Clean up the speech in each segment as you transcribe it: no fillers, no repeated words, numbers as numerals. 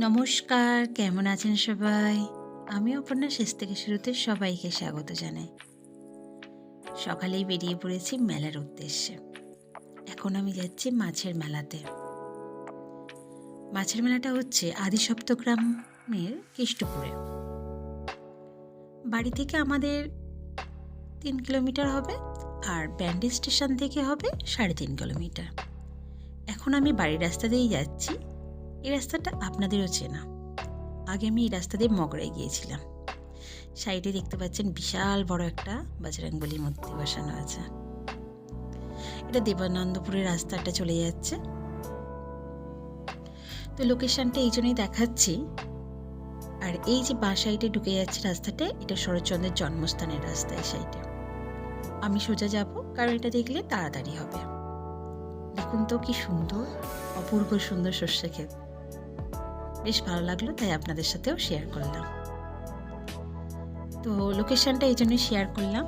নমস্কার, কেমন আছেন সবাই? আমি অপর্ণা শেষ থেকে শুরুতে সবাইকে স্বাগত জানাই। সকালেই বেরিয়ে পড়েছি মেলার উদ্দেশ্যে। এখন আমি যাচ্ছি মাছের মেলাতে। মাছের মেলাটা হচ্ছে আদিসপ্তগ্রামের কেষ্টপুরে। বাড়ি থেকে আমাদের 3 কিলোমিটার হবে, আর ব্যান্ডেল স্টেশন থেকে হবে 3.5 কিলোমিটার। এখন আমি বাড়ির রাস্তা দিয়েই যাচ্ছি। এই রাস্তাটা আপনাদেরও চেনা। আগে আমি এই রাস্তা দিয়ে মগরায় গিয়েছিলাম। সাইডে দেখতে পাচ্ছেন বিশাল বড় একটা বজরংবলী মূর্তি বসানো আছে। এটা দেবানন্দপুরের রাস্তাটা চলে যাচ্ছে। তো লোকেশনটা এই জন্যই দেখাচ্ছি। আর এই যে বাঁ সাইডে ঢুকে যাচ্ছে রাস্তাটা, এটা শরৎচন্দ্রের জন্মস্থানের রাস্তা। এই সাইডে আমি সোজা যাব, কারণ এটা দেখলে তাড়াতাড়ি হবে। দেখুন তো কি সুন্দর, অপূর্ব সুন্দর সর্ষে ক্ষেত। বেশ ভালো লাগলো, তাই আপনাদের সাথেও শেয়ার করলাম। তো লোকেশনটা এই জন্যই শেয়ার করলাম।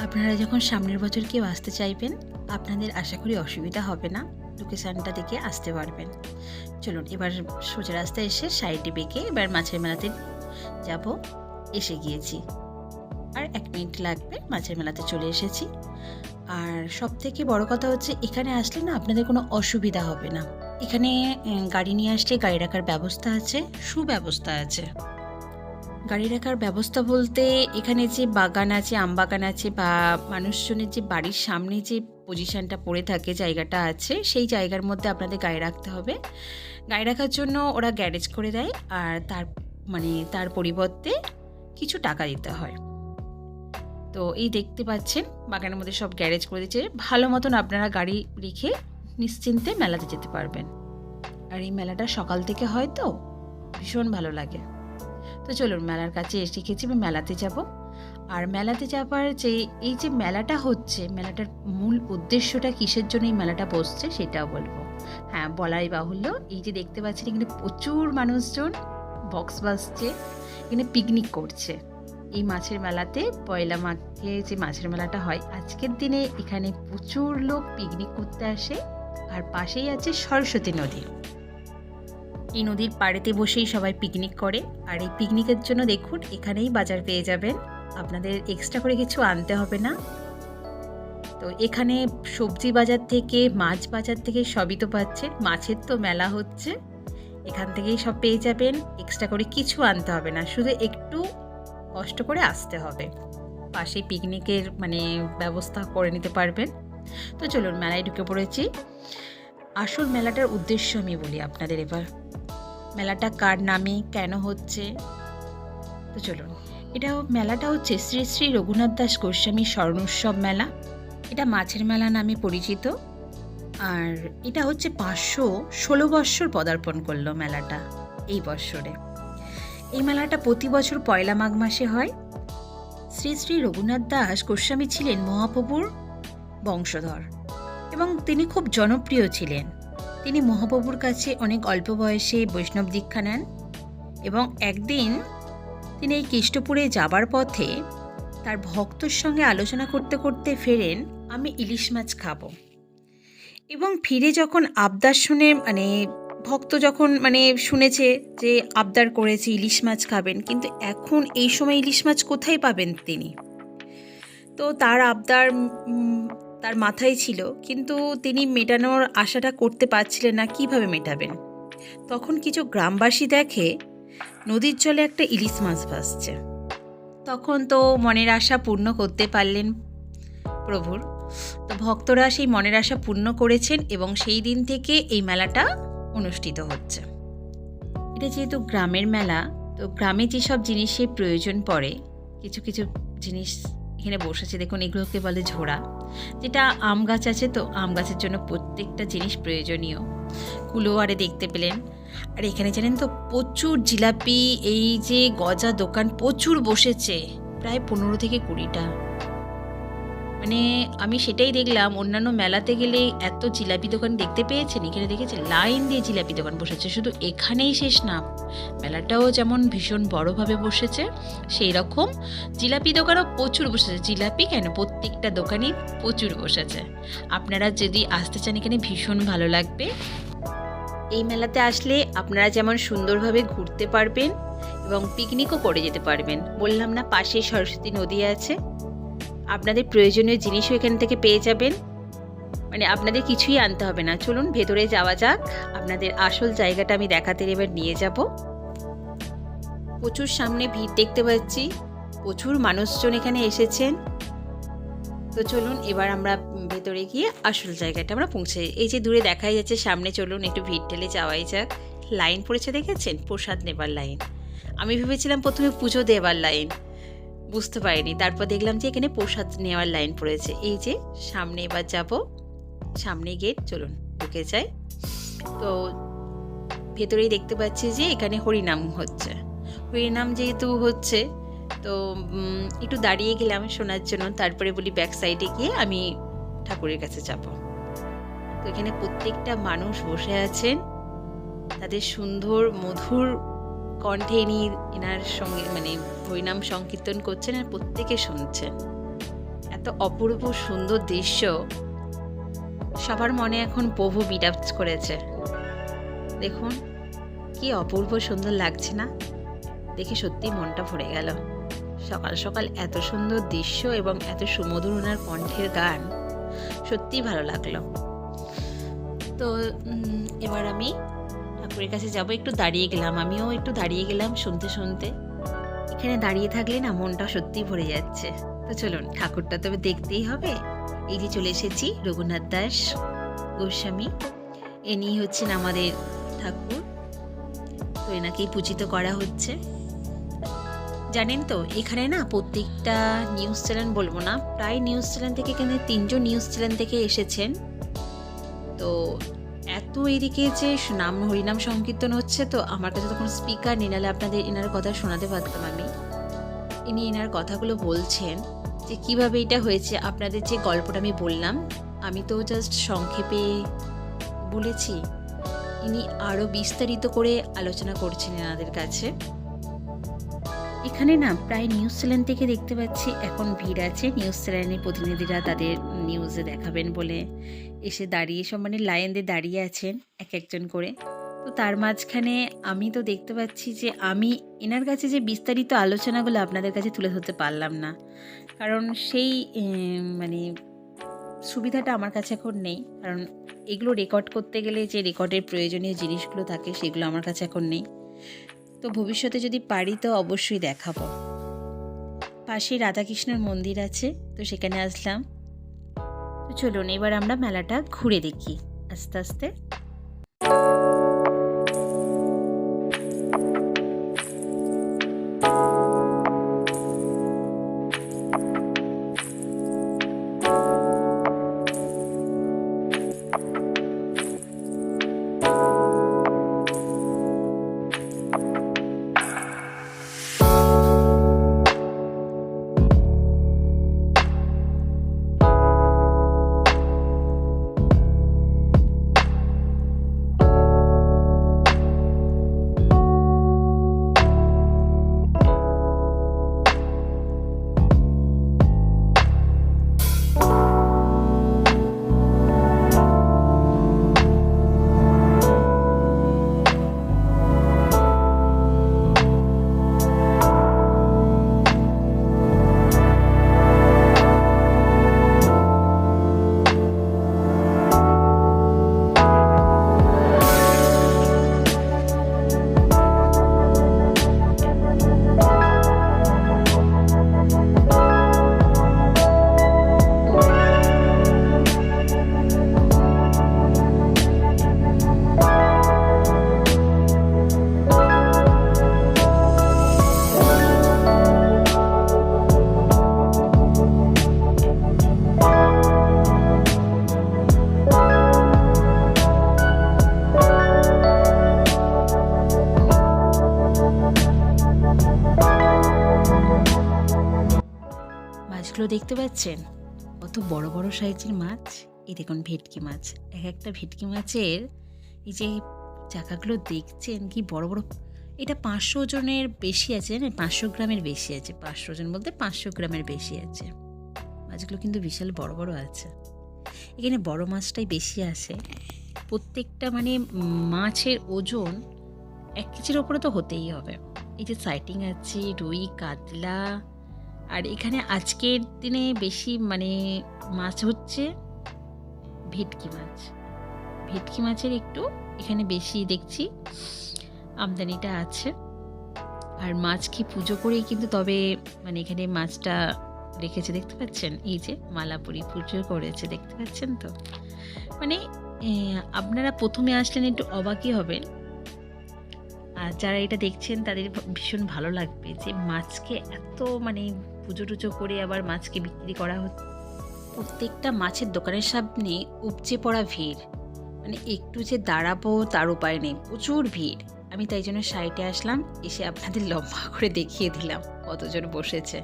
আপনারা যখন সামনের বছর কেউ আসতে চাইবেন, আপনাদের আশা করি অসুবিধা হবে না, লোকেশনটা দেখে আসতে পারবেন। চলুন এবার সোজা রাস্তায় এসে সাইডে বেঁকে এবার মাছের মেলাতে যাব। এসে গিয়েছি, আর 1 মিনিট লাগবে, মাছের মেলাতে চলে এসেছি। আর সব থেকে বড় কথা হচ্ছে, এখানে আসলে না আপনাদের কোনো অসুবিধা হবে না। এখানে গাড়ি নিয়ে আসলে গাড়ি রাখার ব্যবস্থা আছে, সুব্যবস্থা আছে। গাড়ি রাখার ব্যবস্থা বলতে, এখানে যে বাগান আছে, আম বাগান আছে, বা মানুষজনের যে বাড়ির সামনে যে পজিশনটা পড়ে থাকে, জায়গাটা আছে, সেই জায়গার মধ্যে আপনাদের গাড়ি রাখতে হবে। গাড়ি রাখার জন্য ওরা গ্যারেজ করে দেয়, আর তার পরিবর্তে কিছু টাকা দিতে হয়। তো এই দেখতে পাচ্ছেন বাগানের মধ্যে সব গ্যারেজ করে দিচ্ছে। ভালো মতন আপনারা গাড়ি রেখে নিশ্চিন্তে মেলাতে যেতে পারবেন। আর এই মেলাটা সকাল থেকে হয়, তো ভীষণ ভালো লাগে। তো চলুন মেলার কাছে এসে গেছি, মেলাতে যাব। আর মেলাতে যাবার এই যে মেলাটা হচ্ছে, মেলাটার মূল উদ্দেশ্যটা কিসের জন্য এই মেলাটা বসছে সেটাও বলবো। হ্যাঁ, বলাই বাহুল্য, এই যে দেখতে পাচ্ছেন এখানে প্রচুর মানুষজন বক্স বাজছে, এখানে পিকনিক করছে। এই মাছের মেলাতে পয়লা মাঘে যে মাছের মেলাটা হয়, আজকের দিনে এখানে প্রচুর লোক পিকনিক করতে আসে। আর পাশেই আছে সরস্বতী নদী। এই নদীর পাড়েতে বসেই সবাই পিকনিক করে। আর এই পিকনিকের জন্য দেখুন এখানেই বাজার পেয়ে যাবেন, আপনাদের এক্সট্রা করে কিছু আনতে হবে না। তো এখানে সবজি বাজার থেকে, মাছ বাজার থেকে সবই তো পাচ্ছেন। মাছের তো মেলা হচ্ছে, এখান থেকেই সব পেয়ে যাবেন। এক্সট্রা করে কিছু আনতে হবে না, শুধু একটু কষ্ট করে আসতে হবে। পাশেই পিকনিকের ব্যবস্থা করে নিতে পারবেন। তো চলুন মেলায় ঢুকে পড়েছি। আসল মেলাটার উদ্দেশ্য আমি বলি আপনাদের এবার। মেলাটা কার নামে কেন হচ্ছে, তো চলুন। মেলাটা হচ্ছে শ্রী শ্রী রঘুনাথ দাস গোস্বামী স্বর্ণোৎসব মেলা। এটা মাছের মেলা নামে পরিচিত। আর এটা হচ্ছে 516 বৎসর পদার্পণ করলো মেলাটা এই বৎসরে। এই মেলাটা প্রতি বছর পয়লা মাঘ মাসে হয়। শ্রী শ্রী রঘুনাথ দাস গোস্বামী ছিলেন মহাপ্রভুর বংশধর, এবং তিনি খুব জনপ্রিয় ছিলেন। তিনি মহাপ্রভুর কাছে অনেক অল্প বয়সে বৈষ্ণব দীক্ষা নেন, এবং একদিন তিনি এই কেষ্টপুরে যাবার পথে তার ভক্তর সঙ্গে আলোচনা করতে করতে ফেরেন, আমি ইলিশ মাছ খাবো। এবং ফিরে যখন আবদার শুনে, ভক্ত যখন শুনেছে যে আবদার করেছে ইলিশ মাছ খাবেন, কিন্তু এখন এই সময় ইলিশ মাছ কোথায় পাবেন তিনি? তো তার আবদার তার মাথায় ছিল, কিন্তু তিনি মেটানোর আশাটা করতে পারছিলেন না, কিভাবে মেটাবেন। তখন কিছু গ্রামবাসী দেখে নদীর জলে একটা ইলিশ মাছ ভাসছে। তখন তো মনের আশা পূর্ণ করতে পারলেন প্রভুর। তো ভক্তরা সেই মনের আশা পূর্ণ করেছেন, এবং সেই দিন থেকে এই মেলাটা অনুষ্ঠিত হচ্ছে। এটা যেহেতু গ্রামের মেলা, তো গ্রামে যেসব জিনিসের প্রয়োজন পড়ে, কিছু কিছু জিনিস এখানে বসেছে। দেখুন, এগুলোকে বলে ঝোড়া। যেটা আম গাছ আছে, তো আম গাছের জন্য প্রত্যেকটা জিনিস প্রয়োজনীয়। কুলোয়ারে দেখতে পেলেন। আর এখানে জানেন তো, প্রচুর জিলাপি, এই যে গজা দোকান প্রচুর বসেছে, প্রায় 15 থেকে 20টা। আমি সেটাই দেখলাম, অন্যান্য মেলাতে গেলে এত জিলাপি দোকান দেখতে পেয়েছেন, এখানে দেখেছে লাইন দিয়ে জিলাপি দোকান বসেছে। শুধু এখানেই শেষ না, মেলাটাও যেমন ভীষণ বড়ভাবে বসেছে, সেই রকম জিলাপি দোকানও প্রচুর বসেছে। জিলাপি কেন, প্রত্যেকটা দোকানই প্রচুর বসেছে। আপনারা যদি আসতে চান, এখানে ভীষণ ভালো লাগবে। এই মেলাতে আসলে আপনারা যেমন সুন্দরভাবে ঘুরতে পারবেন এবং পিকনিকও করে যেতে পারবেন। বললাম না পাশেই সরস্বতী নদী আছে, আপনাদের প্রয়োজনীয় জিনিসও এখান থেকে পেয়ে যাবেন, মানে আপনাদের কিছুই আনতে হবে না। চলুন ভেতরে যাওয়া যাক, আপনাদের আসল জায়গাটা আমি দেখাতে এবার নিয়ে যাব। প্রচুর সামনে ভিড় দেখতে পাচ্ছি, প্রচুর মানুষজন এখানে এসেছেন। তো চলুন এবার আমরা ভেতরে গিয়ে আসল জায়গাটা আমরা পৌঁছে। এই যে দূরে দেখাই যাচ্ছে সামনে, চলুন একটু ভিড় ঠেলে যাওয়াই যাক। লাইন পড়েছে দেখেছেন, প্রসাদ নেবার লাইন। আমি ভেবেছিলাম প্রথমে পুজো দেবার লাইন, বুঝতে পারিনি, তারপর দেখলাম যে এখানে প্রসাদ নেওয়ার লাইন পড়েছে। এই যে সামনে এবার যাব, সামনে গেট, চলুন ঢুকে যাই। তো ভেতরেই দেখতে পাচ্ছি যে এখানে হরিনাম হচ্ছে। হরিনাম যেহেতু হচ্ছে তো একটু দাঁড়িয়ে গেলাম শোনার জন্য, তারপরে বলি ব্যাক সাইডে গিয়ে আমি ঠাকুরের কাছে যাব। তো এখানে প্রত্যেকটা মানুষ বসে আছেন, তাদের সুন্দর মধুর কণ্ঠে এনার সঙ্গে মানে হরিনাম সংকীর্তন করছেন আর প্রত্যেকে শুনছেন। এত অপূর্ব সুন্দর দৃশ্য, সবার মনে এখন প্রভু বিরাজ করেছে। দেখুন কি অপূর্ব সুন্দর লাগছে না, দেখে সত্যি মনটা ভরে গেল। সকাল সকাল এত সুন্দর দৃশ্য এবং এত সুমধুর ওনার কণ্ঠের গান, সত্যি ভালো লাগলো। তো এবার আমি ঠাকুরের কাছে যাব, একটু দাঁড়িয়ে গেলাম, আমিও একটু দাঁড়িয়ে গেলাম শুনতে শুনতে। এখানে দাঁড়িয়ে থাকলে না মনটা সত্যি ভরে যাচ্ছে। তো চলুন ঠাকুরটা তবে দেখতেই হবে। এই যে চলে এসেছি, রঘুনাথ দাস গোস্বামী, ইনি হচ্ছেন আমাদের ঠাকুর। তো এনাকেই পূজিত করা হচ্ছে। জানেন তো এখানে না প্রত্যেকটা নিউজ চ্যানেল, বলবো না প্রায় নিউজ চ্যানেল থেকে, এখানে 3জন নিউজ চ্যানেল থেকে এসেছেন। তো এত এদিকে যে নাম হরিনাম সংকীর্তন হচ্ছে, তো আমার কাছে তখন স্পিকার নিয়ে, নাহলে আপনাদের এনার কথা শোনাতে পারতাম আমি। ইনি এনার কথাগুলো বলছেন যে কিভাবে এটা হয়েছে। আপনাদের যে গল্পটা আমি বললাম, আমি তো জাস্ট সংক্ষেপে বলেছি, ইনি আরও বিস্তারিত করে আলোচনা করছেন এনাদের কাছে। এখানে না প্রায় নিউজ চ্যানেল থেকে দেখতে পাচ্ছি এখন ভিড় আছে, নিউজ চ্যানেলের প্রতিনিধিরা তাদের নিউজে দেখাবেন বলে এসে দাঁড়িয়ে সব মানে লাইন দিয়ে দাঁড়িয়ে আছেন এক একজন করে। তো তার মাঝখানে আমি তো দেখতে পাচ্ছি যে আমি এনার কাছে যে বিস্তারিত আলোচনাগুলো আপনাদের কাছে তুলে ধরতে পারলাম না, কারণ সেই মানে সুবিধাটা আমার কাছে এখন নেই। কারণ এগুলো রেকর্ড করতে গেলে যে রেকর্ডের প্রয়োজনীয় জিনিসগুলো থাকে সেগুলো আমার কাছে এখন নেই। তো ভবিষ্যতে যদি পারি তো অবশ্যই দেখাবো। পাশেই রাধাকৃষ্ণের মন্দির আছে, তো সেখানে আসলাম। তো চলুন এবার আমরা মেলাটা ঘুরে দেখি আস্তে আস্তে। মাছগুলো দেখতে পাচ্ছেন কত বড় বড় সাইজের মাছ। এই দেখুন ভেটকি মাছ, এক একটা ভেটকি মাছের এই যে চাকাগুলো দেখছেন কি বড় বড়। এটা 500 ওজনের বেশি আছে, না 500 গ্রামের বেশি আছে। 500 ওজন বলতে 500 গ্রামের বেশি আছে। মাছগুলো কিন্তু বিশাল বড় বড় আছে। এখানে বড় মাছটাই বেশি আসে, প্রত্যেকটা মানে মাছের ওজন 1 কেজির ওপরে তো হতেই হবে। এই যে সাইটিং আছে, রুই, কাতলা, আর এখানে আজকের দিনে বেশি মানে মাছ হচ্ছে ভেটকি মাছ। ভেটকি মাছের একটু এখানে বেশি দেখছি আমদানিটা আছে। আর মাছকে পুজো করেই কিন্তু তবে মানে এখানে মাছটা রেখেছে, দেখতে পাচ্ছেন? এই যে মালাপুরি পুজো করেছে, দেখতে পাচ্ছেন তো? মানে আপনারা প্রথমে আসলেন একটু অবাকই হবেন, আর যারা এটা দেখছেন তাদের ভীষণ ভালো লাগবে যে মাছকে এত মানে পুজো টুজো করে আবার মাছকে বিক্রি করা হচ্ছে। প্রত্যেকটা মাছের দোকানের সামনে উপচে পড়া ভিড়, মানে একটু যে দাঁড়াবো তার উপায় নেই, প্রচুর ভিড়। আমি তাই জন্য সাইডে আসলাম, এসে আপনাদের লম্বা করে দেখিয়ে দিলাম কতজন বসেছে।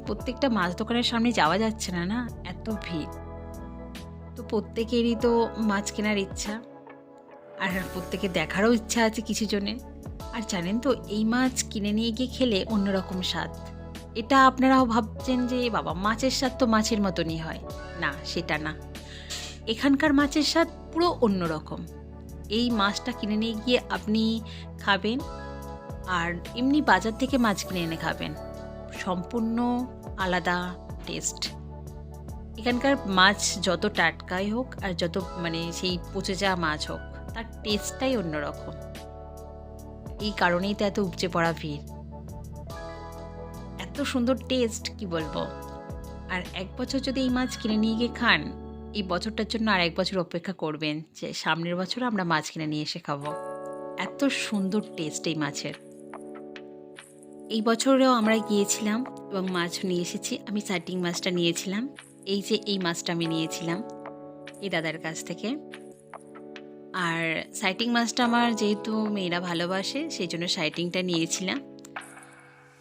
প্রত্যেকটা মাছ দোকানের সামনে যাওয়া যাচ্ছে না, না এত ভিড়। তো প্রত্যেকেরই তো মাছ কেনার ইচ্ছা, আর প্রত্যেকের দেখারও ইচ্ছা আছে কিছু জনের। আর জানেন তো, এই মাছ কিনে নিয়ে গিয়ে খেলে অন্যরকম স্বাদ। এটা আপনারাও ভাবছেন যে বাবা মাছের স্বাদ তো মাছের মতনই হয়, না সেটা না। এখানকার মাছের স্বাদ পুরো অন্যরকম। এই মাছটা কিনে নিয়ে গিয়ে আপনি খাবেন, আর এমনি বাজার থেকে মাছ কিনে এনে খাবেন, সম্পূর্ণ আলাদা টেস্ট। এখানকার মাছ যত টাটকাই হোক আর যত মানে সেই পচে যাওয়া মাছ হোক, তার টেস্টটাই অন্যরকম। এই কারণেই তো এত উপচে পড়া ভিড়, এত সুন্দর টেস্ট কি বলবো। আর 1 বছর যদি এই মাছ কিনে নিয়ে গিয়ে খান, এই বছরটার জন্য আর 1 বছর অপেক্ষা করবেন যে সামনের বছর আমরা মাছ কিনে নিয়ে এসে খাবো। এত সুন্দর টেস্ট এই মাছের। এই বছরেও আমরা গিয়েছিলাম এবং মাছ নিয়ে এসেছি। আমি সাইটিং মাছটা নিয়েছিলাম, এই যে এই মাছটা আমি নিয়েছিলাম এই দাদার কাছ থেকে। আর সাইটিং মাছটা আমার যেহেতু মেয়েরা ভালোবাসে, সেই জন্য সাইটিংটা নিয়েছিলাম।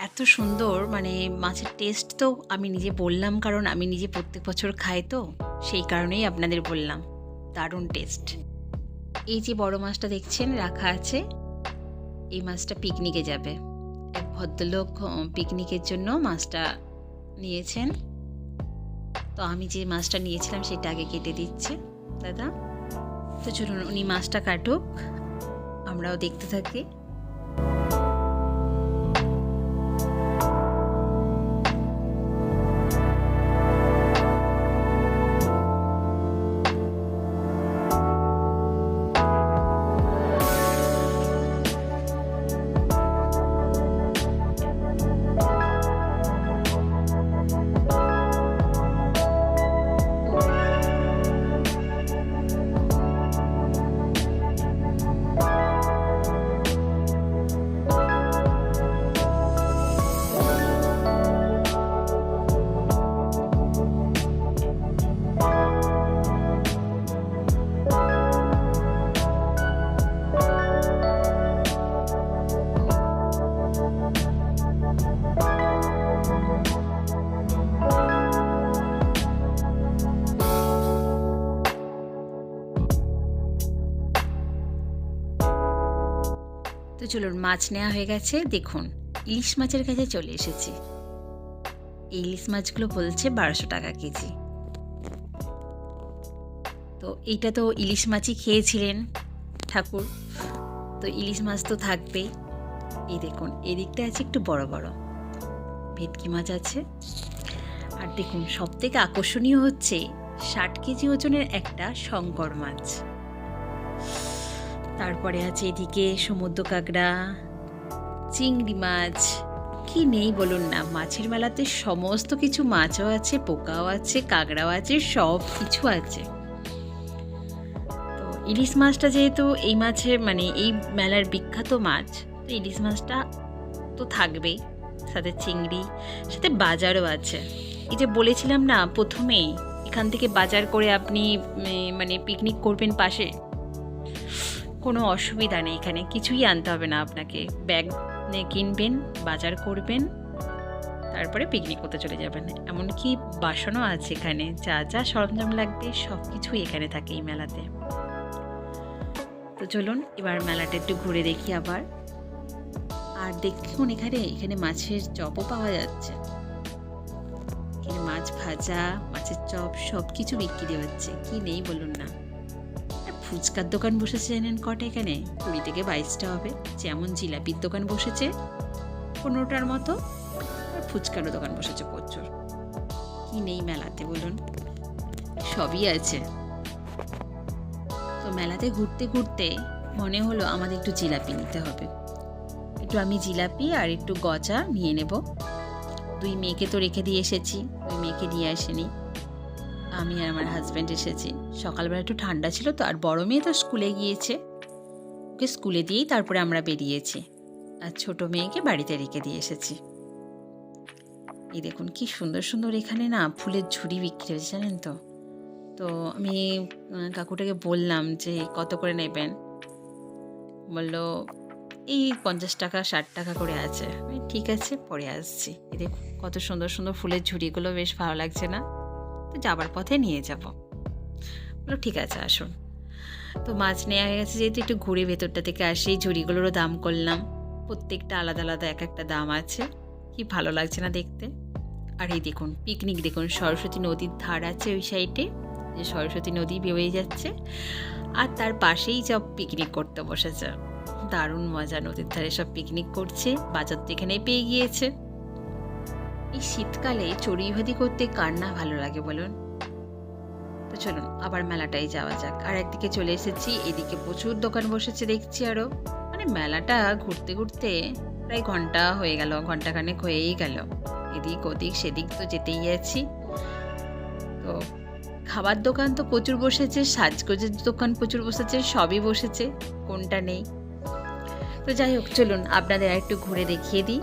এত সুন্দর মানে মাছের টেস্ট তো আমি নিজে বললাম, কারণ আমি নিজে প্রত্যেক বছর খাই, তো সেই কারণেই আপনাদের বললাম, দারুণ টেস্ট। এই যে বড় মাছটা দেখছেন রাখা আছে, এই মাছটা পিকনিকে যাবে। এক ভদ্রলোক পিকনিকের জন্য মাছটা নিয়েছেন, তো আমি যে মাছটা নিয়েছিলাম সেটা আগে কেটে দিচ্ছে দাদা। তো চলুন উনি মাছটা কাটুক, আমরাও দেখতে থাকি। তো চলুন, মাছ নেওয়া হয়ে গেছে। দেখুন ইলিশ মাছের কাছে চলে এসেছি। এই ইলিশ মাছগুলো বলছে 1200 টাকা কেজি। তো এইটা তো ইলিশ মাছই খেয়েছিলেন ঠাকুর, তো ইলিশ মাছ তো থাকবেই। এই দেখুন এদিকটা আছে একটু বড় বড় ভেটকি মাছ আছে। আর দেখুন সব থেকে আকর্ষণীয় হচ্ছে 60 কেজি ওজনের একটা শঙ্কর মাছ। তারপরে আছে এদিকে সমুদ্র কাঁকড়া, চিংড়ি মাছ, কি নেই বলুন না। মাছের মেলাতে সমস্ত কিছু মাছও আছে, পোকাও আছে, কাঁকড়াও আছে, সব কিছু আছে। তো ইলিশ মাছটা যেহেতু এই মাছের মানে এই মেলার বিখ্যাত মাছ, তো ইলিশ মাছটা তো থাকবেই, সাথে চিংড়ি, সাথে বাজারও আছে। এই যে বলেছিলাম না প্রথমেই, এখান থেকে বাজার করে আপনি মানে পিকনিক করবেন পাশে, কোনো অসুবিধা নেই। এখানে কিছুই আনতে হবে না আপনাকে, ব্যাগ কিনবেন, বাজার করবেন, তারপরে পিকনিক করতে চলে যাবেন। এমনকি বাসনও আছে এখানে, যা যা সরঞ্জাম লাগবে সব কিছুই এখানে থাকে এই মেলাতে। তো চলুন এবার মেলাটা একটু ঘুরে দেখি আবার। আর দেখুন এখানে মাছের চপও পাওয়া যাচ্ছে। এখানে মাছ ভাজা, মাছের চপ সব কিছু বিক্রি হচ্ছে, কি নেই বলুন না। ফুচকার দোকান বসেছে জানেন কটা এখানে? 20 থেকে 22টা হবে। যেমন জিলাপির দোকান বসেছে 15টার মতো, আর ফুচকারও দোকান বসেছে প্রচুর। কি নেই মেলাতে বলুন? সবই আছে। তো মেলাতে ঘুরতে ঘুরতে মনে হলো আমাদের একটু জিলাপি নিতে হবে। একটু আমি জিলাপি আর একটু গজা নিয়ে নেব। 2 মেয়েকে তো রেখে দিয়ে এসেছি, 2 মেয়েকে নিয়ে আসেনি। আমি আর আমার হাজব্যান্ড এসেছি। সকালবেলা একটু ঠান্ডা ছিল তো, আর বড় মেয়ে তো স্কুলে গিয়েছে, ওকে স্কুলে দিয়েই তারপরে আমরা বেরিয়েছি। আর ছোট মেয়েকে বাড়িতে রেখে দিয়ে এসেছি। এই দেখুন কি সুন্দর সুন্দর এখানে না ফুলের ঝুড়ি বিক্রি হয়েছে জানেন তো। তো আমি কাকুটাকে বললাম যে কত করে নেবেন, বললো এই 50 টাকা 60 টাকা করে আছে। আমি ঠিক আছে পরে আসছি। এই দেখুন কত সুন্দর সুন্দর ফুলের ঝুড়িগুলো, বেশ ভালো লাগছে না? তো যাবার পথে নিয়ে যাব। বললো ঠিক আছে আসুন। তো মাছ নেওয়া হয়ে গেছে যেহেতু, একটু ঘুরে ভেতরটা থেকে আসি। ঝুড়িগুলোরও দাম করলাম, প্রত্যেকটা আলাদা আলাদা এক একটা দাম আছে। কি ভালো লাগছে না দেখতে? আর এই দেখুন পিকনিক, দেখুন সরস্বতী নদীর ধার আছে ওই সাইডে, যে সরস্বতী নদী বেরিয়ে যাচ্ছে, আর তার পাশেই সব পিকনিক করতে বসেছে। দারুণ মজা, নদীর ধারে সব পিকনিক করছে। বাজার তো এখানেই পেয়ে গিয়েছে। এই শীতকালে চড়ুইভাতি করতে কার না ভালো লাগে বলুন? তো চলুন আবার মেলাটাই যাওয়া যাক। আর একদিকে চলে এসেছি, এদিকে প্রচুর দোকান বসেছে দেখছি আরো। মানে মেলাটা ঘুরতে ঘুরতে প্রায় ঘন্টা হয়ে গেল, ঘন্টাখানেক হয়েই গেল। এদিক ওদিক সেদিক তো যেতেই আছি। তো খাবার দোকান তো প্রচুর বসেছে, সাজগোজের দোকান প্রচুর বসেছে, সবই বসেছে, কোনটা নেই? তো যাই হোক চলুন আপনাদের একটু ঘুরে দেখিয়ে দিই।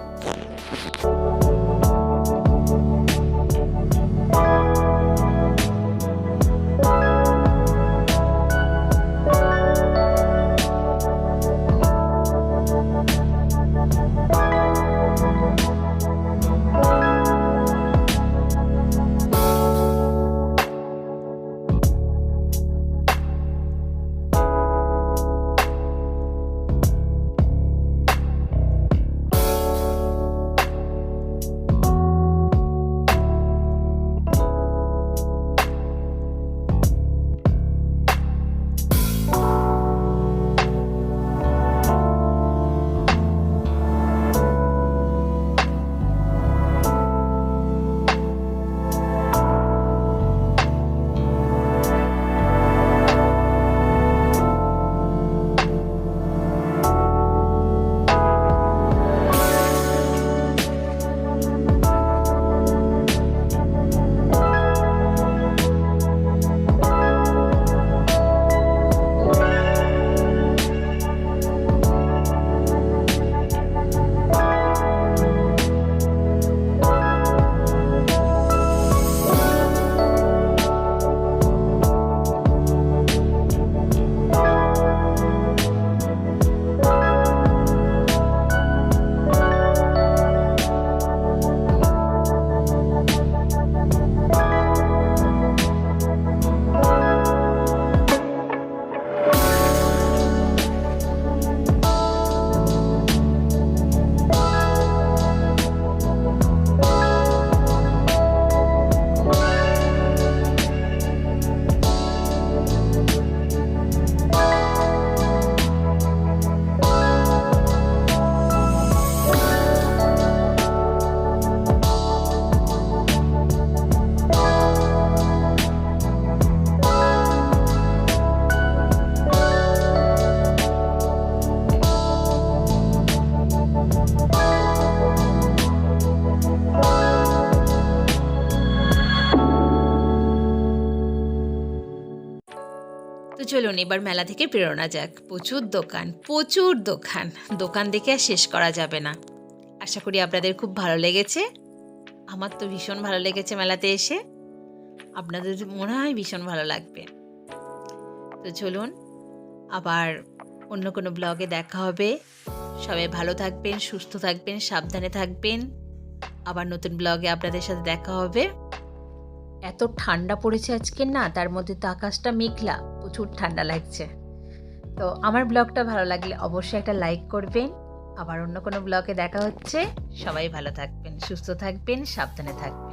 তো চলুন এবার মেলা থেকে বেরোনো যাক। প্রচুর দোকান, প্রচুর দোকান, দোকান দেখে আর শেষ করা যাবে না। আশা করি আপনাদের খুব ভালো লেগেছে। আমার তো ভীষণ ভালো লেগেছে মেলাতে এসে, আপনাদের মনে হয় ভীষণ ভালো লাগবে। তো চলুন আবার অন্য কোনো ব্লগে দেখা হবে। সবাই ভালো থাকবেন, সুস্থ থাকবেন, সাবধানে থাকবেন। আবার নতুন ব্লগে আপনাদের সাথে দেখা হবে। এত ঠান্ডা পড়েছে আজকে না, তার মধ্যে তো আকাশটা মেঘলা, প্রচুর ঠান্ডা লাগছে। তো আমার ব্লগটা ভালো লাগলে অবশ্যই একটা লাইক করবেন। আবার অন্য কোনো ব্লগে দেখা হচ্ছে। সবাই ভালো থাকবেন, সুস্থ থাকবেন, সাবধানে থাকবেন।